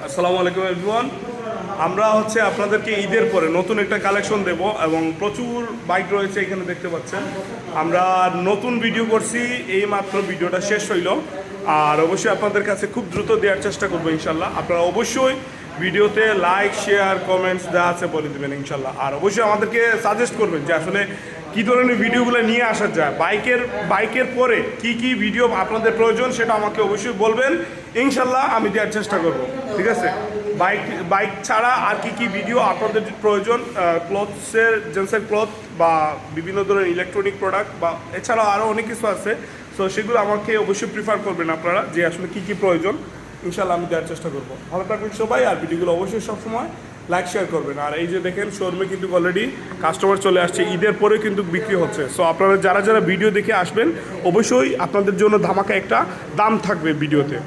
আসসালামু আলাইকুম এভরিওয়ান। আমরা আপনাদেরকে ঈদের পরে নতুন একটা কালেকশন দেব এবং প্রচুর বাইক রয়েছে এখানে দেখতে পাচ্ছেন। আমরা নতুন ভিডিও করছি, এই মাত্র ভিডিওটা শেষ হইল। আর অবশ্যই আপনাদের কাছে খুব দ্রুত দেওয়ার চেষ্টা করবো ইনশাল্লাহ। আপনারা অবশ্যই ভিডিওতে লাইক শেয়ার কমেন্টস দেওয়া আছে বলে দেবেন ইনশাল্লাহ। আর অবশ্যই আমাদেরকে সাজেস্ট করবেন যে আসলে কী ধরনের ভিডিওগুলো নিয়ে আসা যায়, বাইকের পরে কি কি ভিডিও আপনাদের প্রয়োজন সেটা আমাকে অবশ্যই বলবেন ইনশাল্লাহ, আমি দেওয়ার চেষ্টা করব। ঠিক আছে, বাইক ছাড়া আর কি কি ভিডিও আপনাদের প্রয়োজন, ক্লথসের, জেন্টসের ক্লথ বা বিভিন্ন ধরনের ইলেকট্রনিক প্রোডাক্ট বা এছাড়াও আরও অনেক কিছু আছে। সো সেগুলো আমাকে অবশ্যই প্রিফার করবেন আপনারা, যে আসলে কী কী প্রয়োজন ইনশাল্লাহ আমি দেওয়ার চেষ্টা করবো। ভালো থাকবেন সবাই, আর ভিডিওগুলো অবশ্যই সবসময় লাইক শেয়ার করবেন। আর এই যে দেখেন শোরুমে কিন্তু অলরেডি কাস্টমার চলে আসছে, ঈদের পরে কিন্তু বিক্রি হচ্ছে। সো আপনারা যারা যারা ভিডিও দেখে আসবেন অবশ্যই আপনাদের জন্য ধামাকা একটা দাম থাকবে ভিডিওতে।